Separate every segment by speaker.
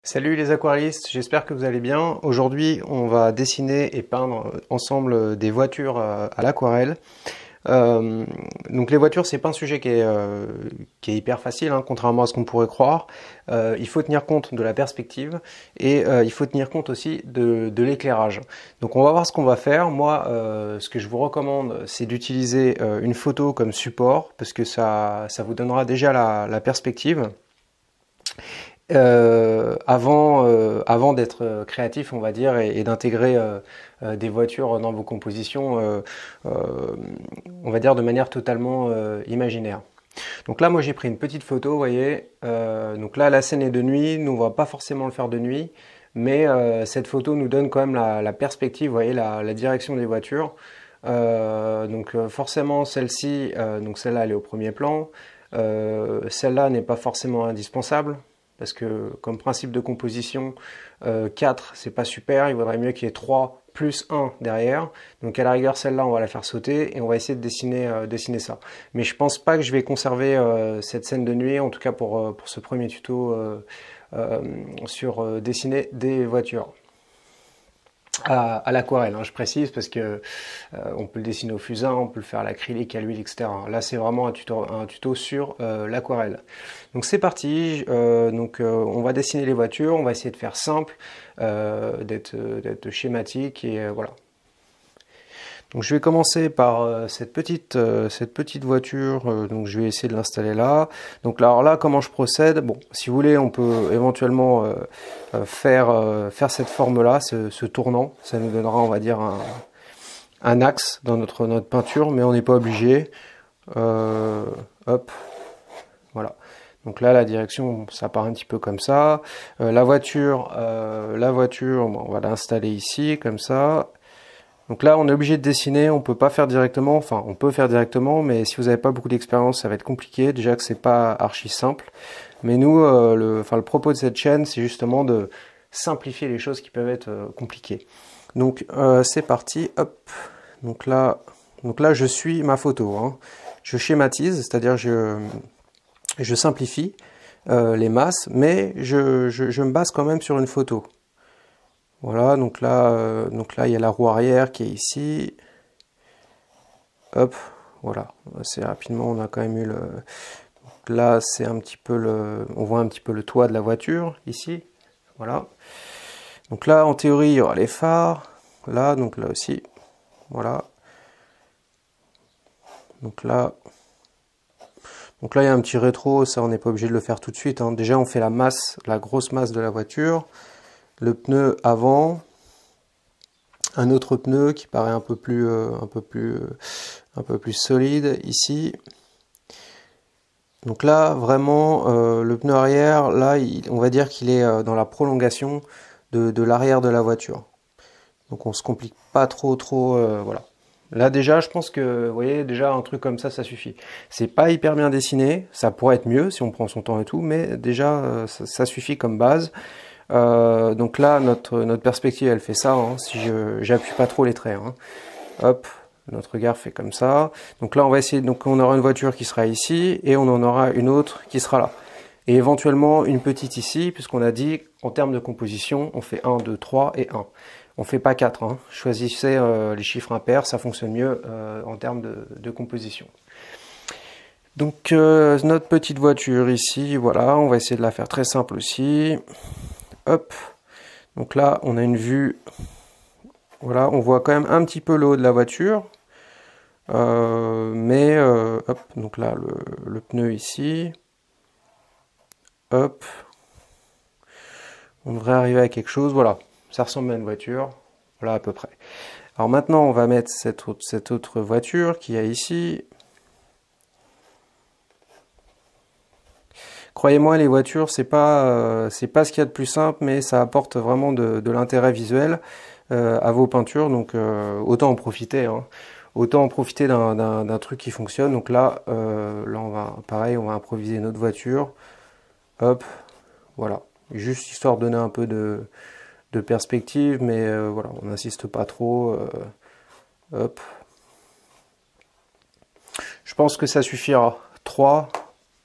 Speaker 1: Salut les aquaristes, j'espère que vous allez bien. Aujourd'hui, on va dessiner et peindre ensemble des voitures à l'aquarelle. Donc les voitures, c'est pas un sujet qui est hyper facile, hein, contrairement à ce qu'on pourrait croire. Il faut tenir compte de la perspective et il faut tenir compte aussi de l'éclairage. Donc on va voir ce qu'on va faire. Moi, ce que je vous recommande, c'est d'utiliser une photo comme support parce que ça vous donnera déjà la perspective. Avant d'être créatif, on va dire, et d'intégrer des voitures dans vos compositions, on va dire de manière totalement imaginaire. Donc là, moi, j'ai pris une petite photo, vous voyez. Donc là, la scène est de nuit. Nous, on va pas forcément le faire de nuit, mais cette photo nous donne quand même la perspective, vous voyez, la direction des voitures. Donc forcément, celle-ci, donc celle-là, elle est au premier plan. Celle-là n'est pas forcément indispensable. Parce que comme principe de composition, 4 c'est pas super, il vaudrait mieux qu'il y ait 3 plus 1 derrière. Donc à la rigueur celle-là on va la faire sauter et on va essayer de dessiner ça. Mais je pense pas que je vais conserver cette scène de nuit, en tout cas pour ce premier tuto sur dessiner des voitures. À l'aquarelle, hein, je précise, parce que on peut le dessiner au fusain, on peut le faire à l'acrylique, à l'huile, etc. Là, c'est vraiment un tuto sur l'aquarelle. Donc c'est parti. On va dessiner les voitures, on va essayer de faire simple, d'être schématique et voilà. Donc je vais commencer par cette petite voiture, donc je vais essayer de l'installer là. Donc alors là, comment je procède? Bon, si vous voulez, on peut éventuellement faire cette forme-là, ce tournant. Ça nous donnera, on va dire, un axe dans notre peinture, mais on n'est pas obligé. Hop, voilà. Donc là, la direction, ça part un petit peu comme ça. La voiture, bon, on va l'installer ici, comme ça. Donc là, on est obligé de dessiner, on peut pas faire directement, enfin on peut faire directement, mais si vous n'avez pas beaucoup d'expérience, ça va être compliqué. Déjà que c'est pas archi simple. Mais nous, le propos de cette chaîne, c'est justement de simplifier les choses qui peuvent être compliquées. Donc c'est parti, hop. Donc là, je suis ma photo, hein. Je schématise, c'est-à-dire je simplifie les masses, mais je me base quand même sur une photo. Voilà, donc là, il y a la roue arrière qui est ici. Hop, voilà. Assez rapidement, on a quand même eu le. Donc là, c'est un petit peu on voit un petit peu le toit de la voiture ici. Voilà. Donc là, en théorie, il y aura les phares. Là, donc là aussi. Voilà. Donc là, il y a un petit rétro. Ça, on n'est pas obligé de le faire tout de suite, hein. Déjà, on fait la grosse masse de la voiture. Le pneu avant, un autre pneu qui paraît un peu plus solide ici. Donc là, vraiment, le pneu arrière, là, on va dire qu'il est dans la prolongation de l'arrière de la voiture. Donc on se complique pas trop, voilà. Là déjà, je pense que, vous voyez, déjà un truc comme ça suffit. C'est pas hyper bien dessiné, ça pourrait être mieux si on prend son temps et tout, mais déjà, ça suffit comme base. Donc là, notre perspective, elle fait ça, hein, si j'appuie pas trop les traits, hein. Hop, notre regard fait comme ça. Donc là, on va essayer, donc on aura une voiture qui sera ici, et on en aura une autre qui sera là. Et éventuellement, une petite ici, puisqu'on a dit, en termes de composition, on fait 1, 2, 3 et 1. On fait pas 4, hein. Choisissez les chiffres impairs, ça fonctionne mieux en termes de composition. Donc notre petite voiture ici, voilà, on va essayer de la faire très simple aussi. Hop, donc là on a une vue, voilà, on voit quand même un petit peu le haut de la voiture, hop, donc là le pneu ici, hop, on devrait arriver à quelque chose, voilà, ça ressemble à une voiture, voilà à peu près. Alors maintenant on va mettre cette autre voiture qu'il y a ici. Croyez-moi, les voitures, c'est pas ce qu'il y a de plus simple, mais ça apporte vraiment de l'intérêt visuel à vos peintures, donc autant en profiter, hein. Autant en profiter d'un truc qui fonctionne. Donc là, on va improviser notre voiture. Hop, voilà, juste histoire de donner un peu de perspective, mais voilà, on n'insiste pas trop. Hop, je pense que ça suffira. 3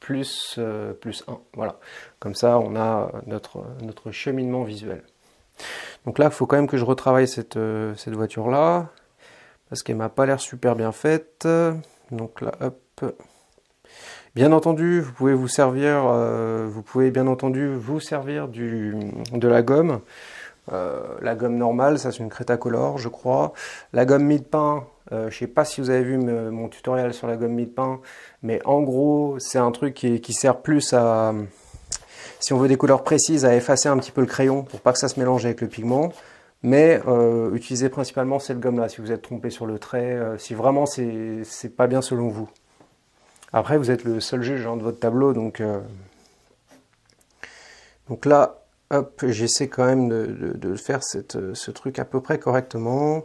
Speaker 1: plus 1. Voilà. Comme ça, on a notre cheminement visuel. Donc là, il faut quand même que je retravaille cette voiture-là, parce qu'elle m'a pas l'air super bien faite. Donc là, hop. Bien entendu, vous pouvez bien entendu vous servir de la gomme. La gomme normale, ça c'est une Cretacolor, je crois. La gomme mie-de-pain, je sais pas si vous avez vu mon tutoriel sur la gomme mie-de-pain, mais en gros, c'est un truc qui sert plus à, si on veut des couleurs précises, à effacer un petit peu le crayon pour pas que ça se mélange avec le pigment. Mais utilisez principalement cette gomme-là si vous êtes trompé sur le trait, si vraiment c'est pas bien selon vous. Après, vous êtes le seul juge de votre tableau, donc là, hop, j'essaie quand même de faire ce truc à peu près correctement.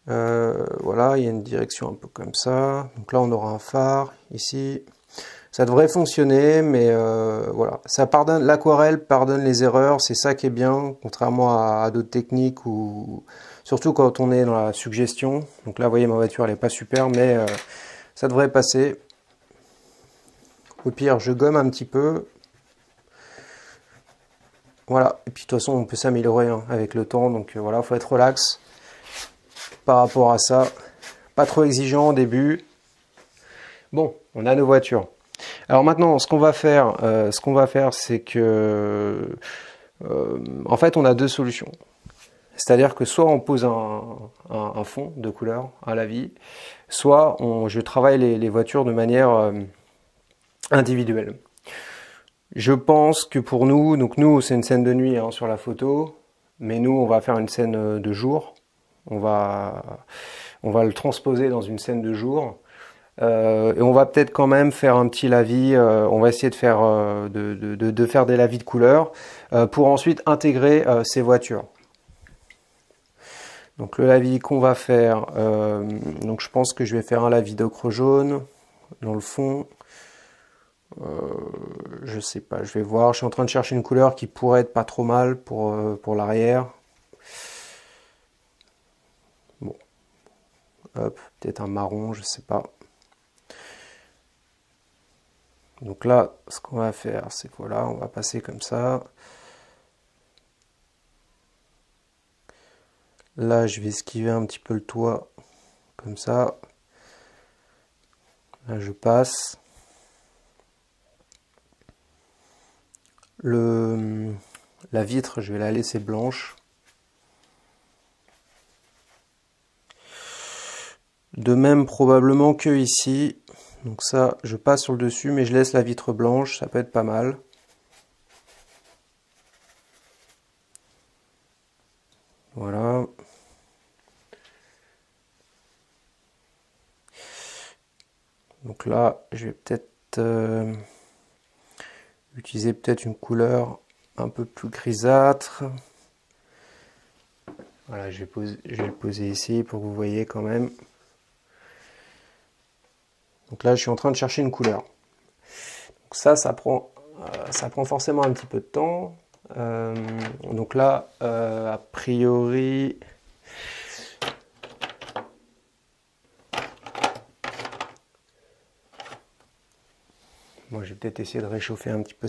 Speaker 1: Voilà, il y a une direction un peu comme ça. Donc là, on aura un phare ici. Ça devrait fonctionner, mais voilà. L'aquarelle pardonne les erreurs, c'est ça qui est bien, contrairement à d'autres techniques, ou surtout quand on est dans la suggestion. Donc là, vous voyez, ma voiture, elle n'est pas super, mais ça devrait passer. Au pire, je gomme un petit peu. Voilà, et puis de toute façon, on peut s'améliorer avec le temps, donc voilà, il faut être relax par rapport à ça. Pas trop exigeant au début. Bon, on a nos voitures. Alors maintenant, ce qu'on va faire, c'est que, en fait, on a deux solutions. C'est-à-dire que soit on pose un fond de couleur à la vie, soit je travaille les voitures de manière individuelle. Je pense que pour nous, donc nous c'est une scène de nuit sur la photo, mais nous on va faire une scène de jour. On va le transposer dans une scène de jour. Et on va peut-être quand même faire un petit lavis, on va essayer de faire, faire des lavis de couleurs pour ensuite intégrer ces voitures. Donc le lavis qu'on va faire, donc je pense que je vais faire un lavis d'ocre jaune dans le fond. Je sais pas, je vais voir. Je suis en train de chercher une couleur qui pourrait être pas trop mal pour l'arrière. Bon, hop, peut-être un marron, je sais pas. Donc là, ce qu'on va faire, c'est que voilà, on va passer comme ça. Là, je vais esquiver un petit peu le toit, comme ça. Là, je passe. La vitre, je vais la laisser blanche. De même probablement que ici. Donc ça, je passe sur le dessus, mais je laisse la vitre blanche, ça peut être pas mal. Voilà. Donc là, je vais peut-être utiliser peut-être une couleur un peu plus grisâtre. Voilà, je vais le poser ici pour que vous voyez quand même. Donc là, je suis en train de chercher une couleur. Donc ça prend forcément un petit peu de temps. Donc là, a priori, moi, je vais peut-être essayer de réchauffer un petit peu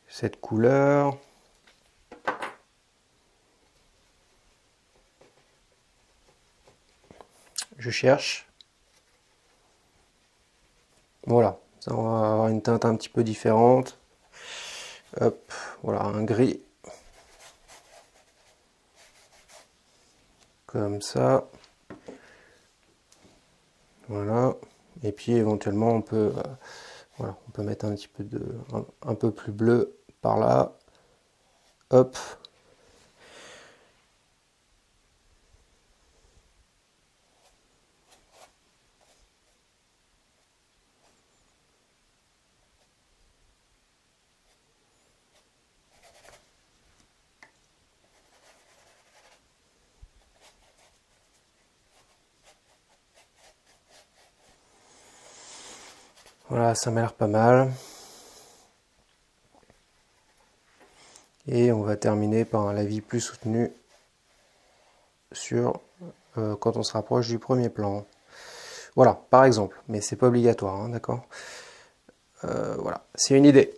Speaker 1: cette couleur. Je cherche. Voilà, ça, on va avoir une teinte un petit peu différente. Hop, voilà, un gris. Comme ça. Voilà. Et puis éventuellement on peut, voilà, on peut mettre un petit peu un peu plus bleu par là. Hop. Voilà, ça m'a l'air pas mal. Et on va terminer par un lavis plus soutenu sur quand on se rapproche du premier plan. Voilà, par exemple, mais c'est pas obligatoire, hein, d'accord. Voilà, c'est une idée.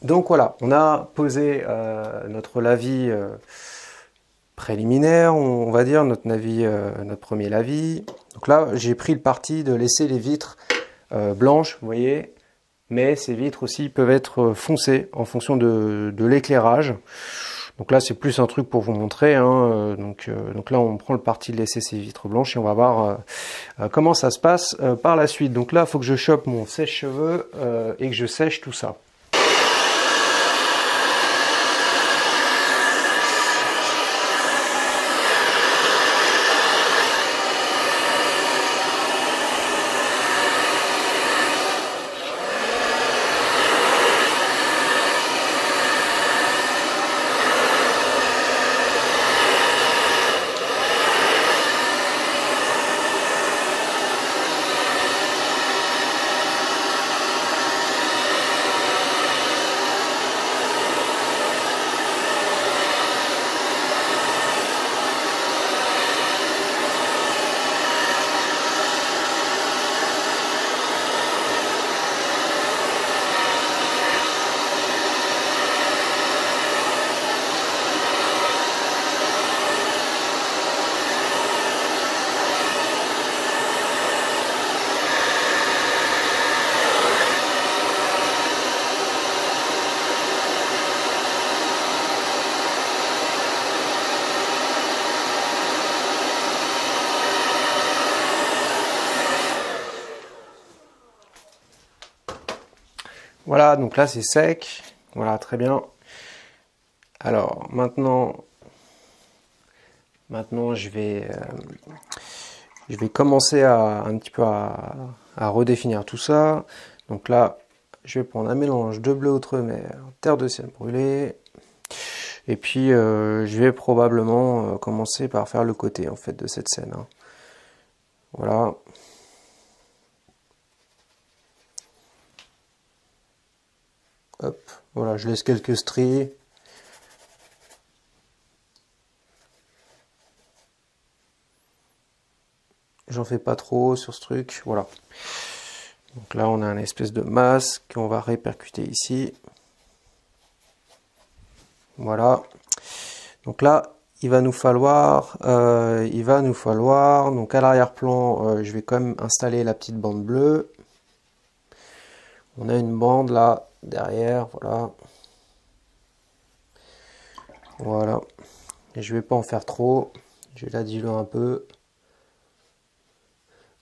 Speaker 1: Donc voilà, on a posé notre lavis préliminaire, on va dire, notre premier lavis. Donc là, j'ai pris le parti de laisser les vitres blanches, vous voyez, mais ces vitres aussi peuvent être foncées en fonction de l'éclairage. Donc là, c'est plus un truc pour vous montrer, hein. Donc là, on prend le parti de laisser ces vitres blanches et on va voir comment ça se passe par la suite. Donc là, il faut que je chope mon sèche-cheveux et que je sèche tout ça. Voilà, donc là c'est sec. Voilà, très bien. Alors maintenant je vais commencer un petit peu à redéfinir tout ça. Donc là, je vais prendre un mélange de bleu outremer, terre de ciel brûlée. Et puis je vais probablement commencer par faire le côté en fait de cette scène, hein. Voilà. Hop, voilà, je laisse quelques stries. J'en fais pas trop sur ce truc, voilà. Donc là, on a un espèce de masque qu'on va répercuter ici. Voilà. Donc là, il va nous falloir, donc à l'arrière-plan, je vais quand même installer la petite bande bleue. On a une bande là, derrière, voilà. Voilà. Et je vais pas en faire trop. Je vais la diluer un peu.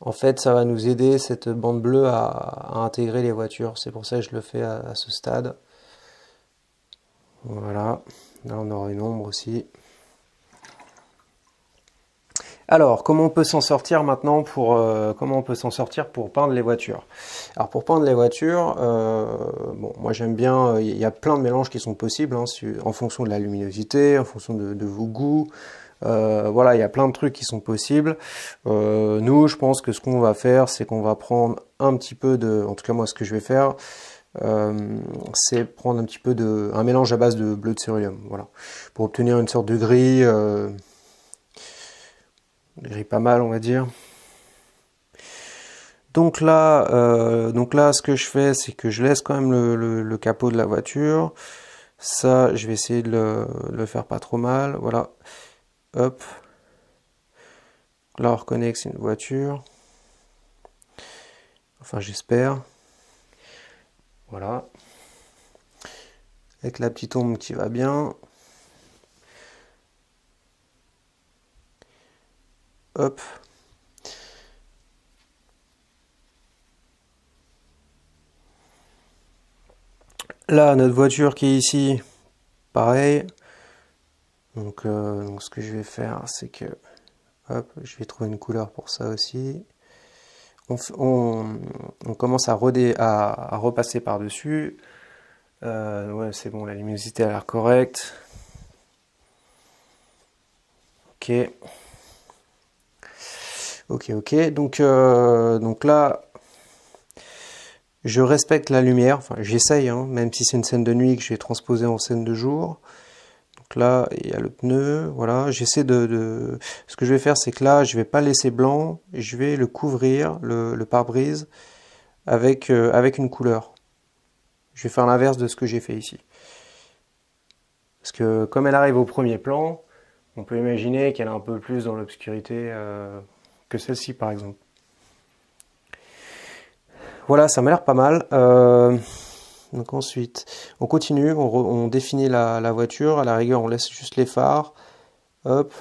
Speaker 1: En fait, ça va nous aider, cette bande bleue, à intégrer les voitures. C'est pour ça que je le fais à ce stade. Voilà. Là, on aura une ombre aussi. Alors, comment on peut s'en sortir maintenant pour peindre les voitures? Alors pour peindre les voitures, bon, moi j'aime bien, il y a plein de mélanges qui sont possibles, hein, en fonction de la luminosité, en fonction de vos goûts. Voilà, il y a plein de trucs qui sont possibles. Nous, je pense que ce qu'on va faire, c'est qu'on va prendre un petit peu en tout cas moi ce que je vais faire, c'est prendre un petit peu un mélange à base de bleu de céruleum, voilà, pour obtenir une sorte de gris. Gris pas mal, on va dire. Donc là, ce que je fais, c'est que je laisse quand même le capot de la voiture. Ça, je vais essayer de le faire pas trop mal. Voilà. Hop. Là, on reconnaît que c'est une voiture. Enfin, j'espère. Voilà. Avec la petite ombre qui va bien. Hop. Là, notre voiture qui est ici, pareil. Donc ce que je vais faire, c'est que, hop, je vais trouver une couleur pour ça aussi. On commence à repasser par-dessus. Ouais, c'est bon, la luminosité a l'air correcte. Ok. Ok. Donc là, je respecte la lumière. Enfin, j'essaye, hein, même si c'est une scène de nuit que je vais transposer en scène de jour. Donc là, il y a le pneu. Voilà, j'essaie Ce que je vais faire, c'est que là, je vais pas laisser blanc. Je vais le couvrir, le pare-brise, avec une couleur. je vais faire l'inverse de ce que j'ai fait ici. Parce que comme elle arrive au premier plan, on peut imaginer qu'elle est un peu plus dans l'obscurité que celle-ci par exemple. Voilà, ça m'a l'air pas mal. Donc ensuite, on continue, on définit la voiture. À la rigueur, on laisse juste les phares. Hop.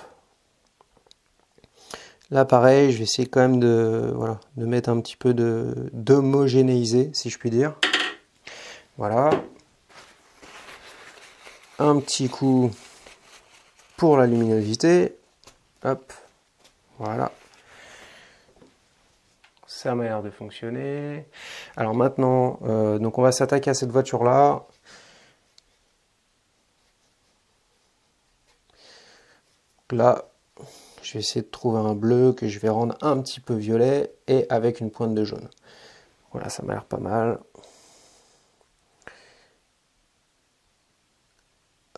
Speaker 1: Là, pareil, je vais essayer quand même de mettre un petit peu d'homogénéiser, si je puis dire. Voilà. Un petit coup pour la luminosité. Hop. Voilà. Ça m'a l'air de fonctionner. Alors maintenant, donc on va s'attaquer à cette voiture-là. Là, je vais essayer de trouver un bleu que je vais rendre un petit peu violet et avec une pointe de jaune. Voilà, ça m'a l'air pas mal.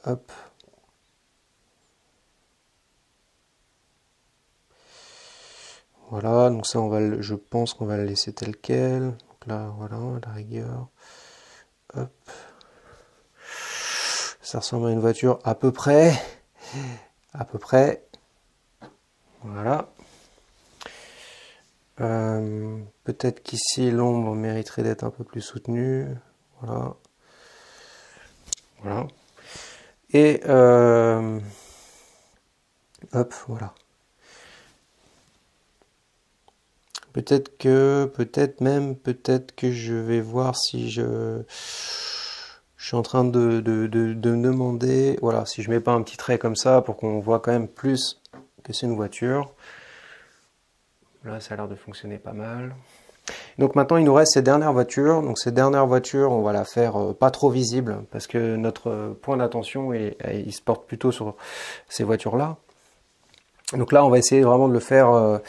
Speaker 1: Hop. Voilà, donc ça, je pense qu'on va le laisser tel quel. Donc là, voilà, à la rigueur. Hop. Ça ressemble à une voiture à peu près. À peu près. Voilà. Peut-être qu'ici, l'ombre mériterait d'être un peu plus soutenue. Voilà. Voilà. Et hop, voilà. Peut-être que je vais voir si je suis en train de demander, voilà, si je mets pas un petit trait comme ça pour qu'on voit quand même plus que c'est une voiture. Là, ça a l'air de fonctionner pas mal. Donc maintenant, il nous reste ces dernières voitures. Donc ces dernières voitures, on va la faire pas trop visible parce que notre point d'attention, il se porte plutôt sur ces voitures-là. Donc là, on va essayer vraiment de le faire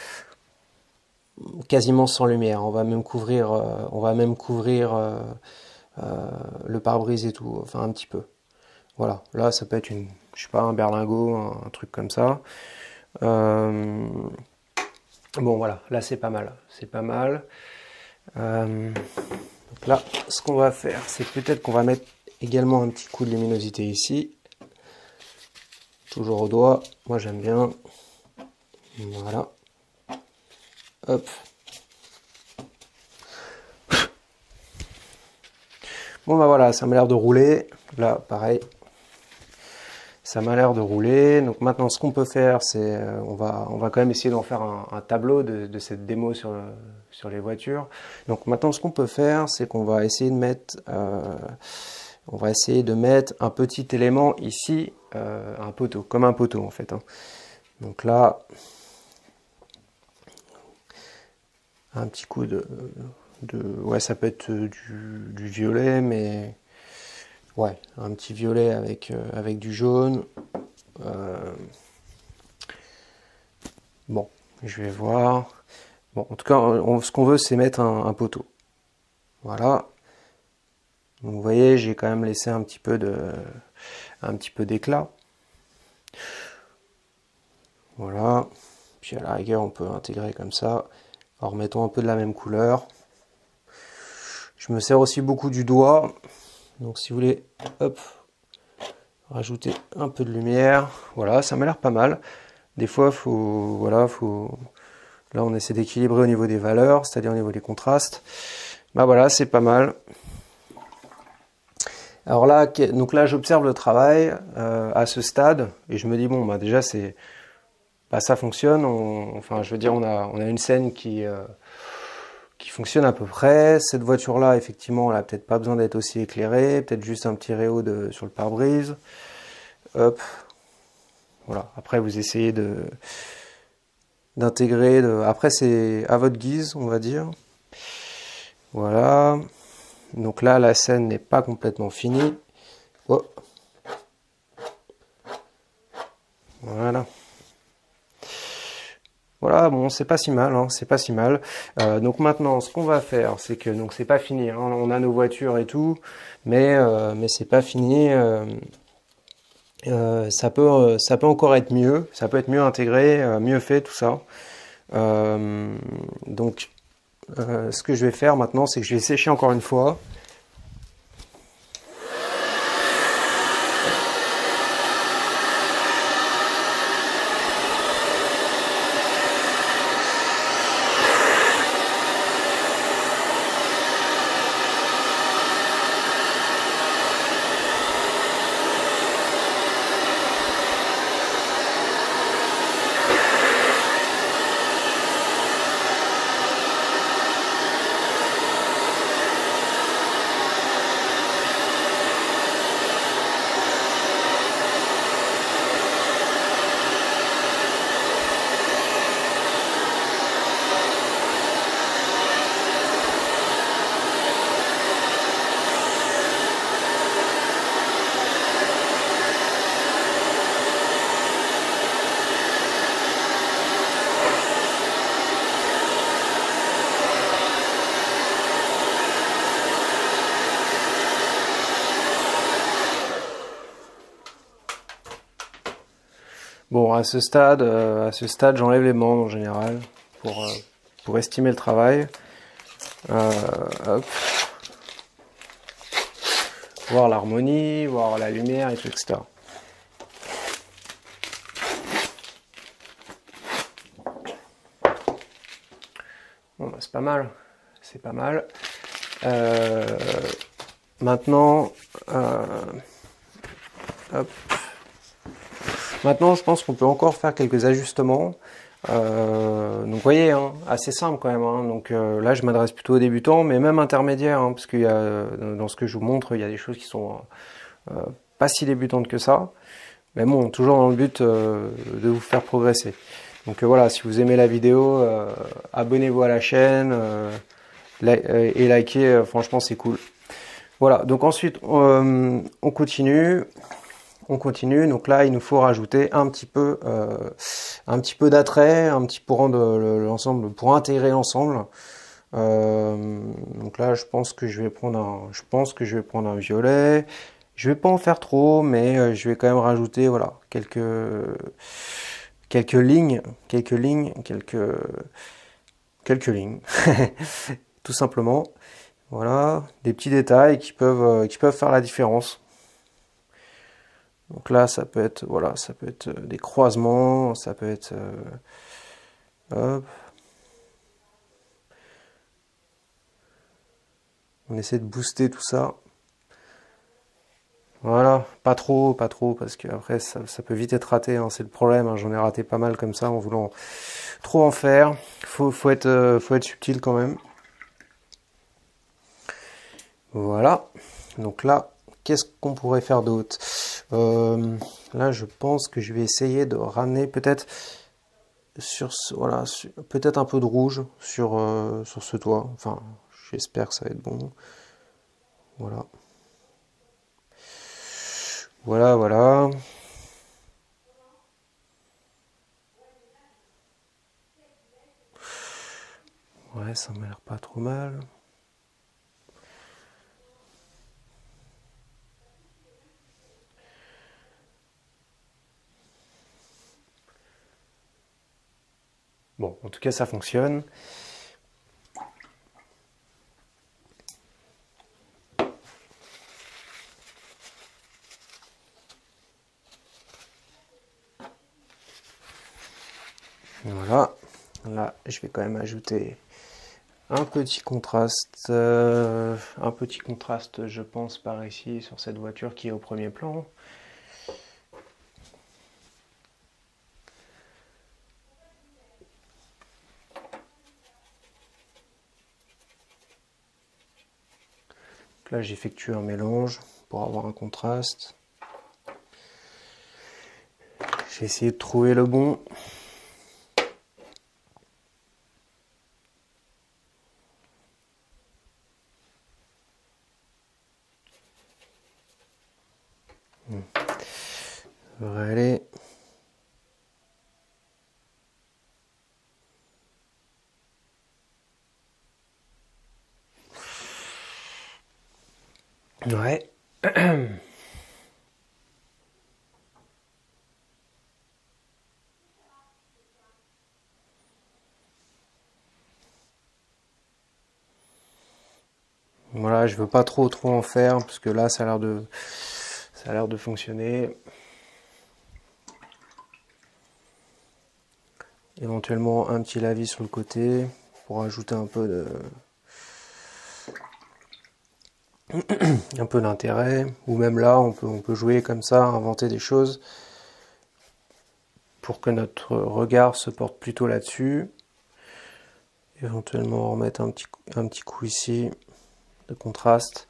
Speaker 1: quasiment sans lumière. On va même couvrir, le pare-brise et tout, enfin un petit peu. Voilà, là ça peut être je sais pas, un berlingot, un truc comme ça. Bon voilà, là c'est pas mal, c'est pas mal. Donc là, ce qu'on va faire, c'est peut-être qu'on va mettre également un petit coup de luminosité ici. Toujours au doigt, moi j'aime bien. Voilà. Hop. Bon bah voilà, ça m'a l'air de rouler. Là, pareil. Ça m'a l'air de rouler. Donc maintenant, ce qu'on peut faire, c'est on va quand même essayer d'en faire un tableau de cette démo sur les voitures. Donc maintenant, ce qu'on peut faire, c'est qu'on va essayer de mettre un petit élément ici, un poteau, comme un poteau en fait. Hein. Donc là, un petit coup ouais, ça peut être du violet, mais ouais, un petit violet avec du jaune. Bon, je vais voir. Bon, en tout cas, ce qu'on veut, c'est mettre un poteau. Voilà. Donc, vous voyez, j'ai quand même laissé un petit peu d'éclat. Voilà. Puis à la rigueur, on peut intégrer comme ça, en remettant un peu de la même couleur. Je me sers aussi beaucoup du doigt. Donc si vous voulez, hop, rajouter un peu de lumière. Voilà, ça m'a l'air pas mal. Des fois, là, on essaie d'équilibrer au niveau des valeurs, c'est-à-dire au niveau des contrastes. Bah voilà, c'est pas mal. Alors là, donc là, j'observe le travail à ce stade et je me dis bon, bah déjà ça fonctionne. Enfin, je veux dire, on a une scène qui fonctionne à peu près. Cette voiture-là, effectivement, elle a peut-être pas besoin d'être aussi éclairée, peut-être juste un petit réo sur le pare-brise. Hop, voilà. Après, vous essayez d'intégrer. Après, c'est à votre guise, on va dire. Voilà. Donc là, la scène n'est pas complètement finie. Oh. Voilà. Voilà, bon, c'est pas si mal, hein, c'est pas si mal. Donc maintenant, ce qu'on va faire, c'est que donc c'est pas fini. Hein, on a nos voitures et tout, mais c'est pas fini. Ça peut encore être mieux. Ça peut être mieux intégré, mieux fait, tout ça. Donc, ce que je vais faire maintenant, c'est que je vais sécher encore une fois. Bon, à ce stade, j'enlève les bandes en général pour estimer le travail. Hop. Voir l'harmonie, voir la lumière et tout, etc. Bon, bah, c'est pas mal. C'est pas mal. Maintenant, hop. Maintenant, je pense qu'on peut encore faire quelques ajustements. Donc, vous voyez, hein, assez simple quand même. Hein. Donc là, je m'adresse plutôt aux débutants, mais même intermédiaires, hein, parce qu'il y a, dans ce que je vous montre, il y a des choses qui sont pas si débutantes que ça. Mais bon, toujours dans le but de vous faire progresser. Donc voilà, si vous aimez la vidéo, abonnez-vous à la chaîne et likez, franchement, c'est cool. Voilà, donc ensuite, on continue. On continue, donc là il nous faut rajouter un petit peu d'attrait, un petit pour rendre l'ensemble, pour intégrer l'ensemble. Donc là je pense que je vais prendre un violet. Je vais pas en faire trop, mais je vais quand même rajouter voilà quelques lignes, quelques lignes, tout simplement. Voilà, des petits détails qui peuvent faire la différence. Donc là, ça peut être, voilà, ça peut être des croisements, ça peut être, hop. On essaie de booster tout ça. Voilà, pas trop, parce que après ça peut vite être raté, hein, c'est le problème. Hein, j'en ai raté pas mal comme ça en voulant trop en faire. Faut être subtil quand même. Voilà. Donc là, qu'est-ce qu'on pourrait faire d'autre? Là, je pense que je vais essayer de ramener peut-être voilà, peut-être un peu de rouge sur ce toit. Enfin, j'espère que ça va être bon. Voilà. Voilà. Ouais, ça m'a l'air pas trop mal. Bon, en tout cas, ça fonctionne. Voilà. Là, je vais quand même ajouter un petit contraste, je pense, par ici, sur cette voiture qui est au premier plan. Là, j'effectue un mélange pour avoir un contraste. J'ai essayé de trouver le bon. Ça devrait aller. Ouais. Voilà, je veux pas trop en faire parce que là ça a l'air de fonctionner. Éventuellement un petit lavis sur le côté pour ajouter un peu d'intérêt, ou même là on peut jouer comme ça, inventer des choses pour que notre regard se porte plutôt là-dessus. Éventuellement remettre un petit coup ici de contraste.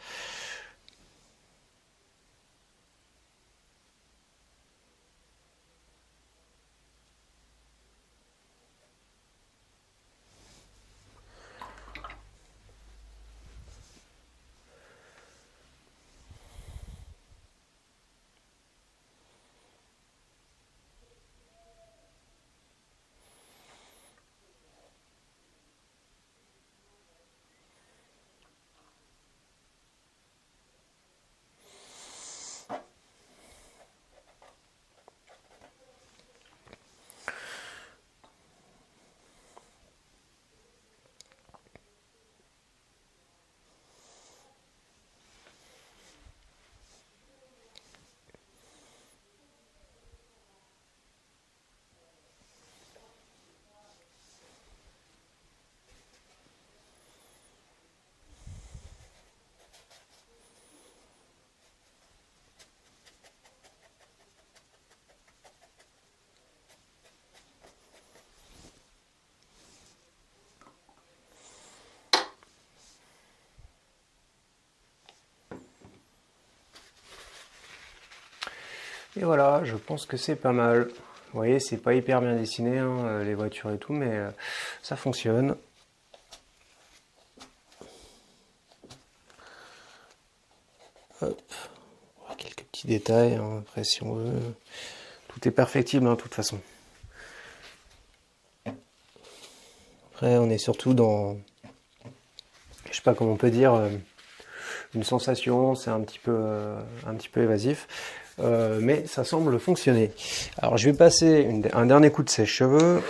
Speaker 1: Et voilà, je pense que c'est pas mal. Vous voyez, c'est pas hyper bien dessiné, hein, les voitures et tout, mais ça fonctionne. Hop. Quelques petits détails, hein, après si on veut. Tout est perfectible, hein, de toute façon. Après, on est surtout dans, je sais pas comment on peut dire, une sensation, c'est un petit peu évasif. Mais ça semble fonctionner. Alors je vais passer un dernier coup de sèche-cheveux.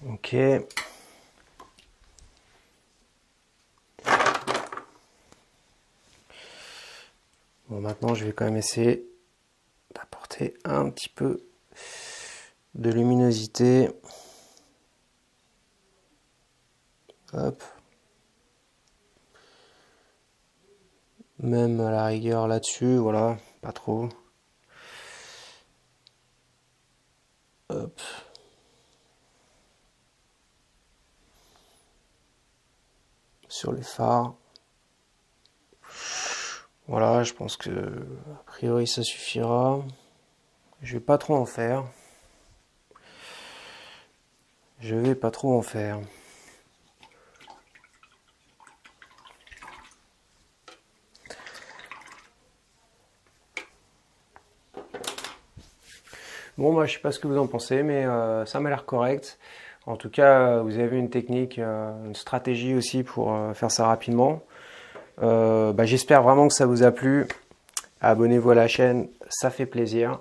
Speaker 1: Ok. Bon, maintenant je vais quand même essayer d'apporter un petit peu de luminosité. Hop. Même à la rigueur là-dessus, voilà, pas trop. Hop. Sur les phares. Voilà, je pense que a priori ça suffira. Je vais pas trop en faire. Je vais pas trop en faire. Bon, moi je sais pas ce que vous en pensez, mais ça m'a l'air correct. En tout cas, vous avez une technique, une stratégie aussi pour faire ça rapidement. J'espère vraiment que ça vous a plu. Abonnez-vous à la chaîne, ça fait plaisir.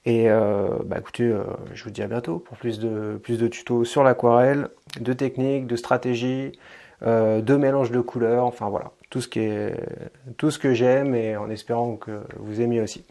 Speaker 1: Et écoutez, je vous dis à bientôt pour plus de tutos sur l'aquarelle, de techniques, de stratégies, de mélange de couleurs, enfin voilà, tout ce que j'aime et en espérant que vous aimiez aussi.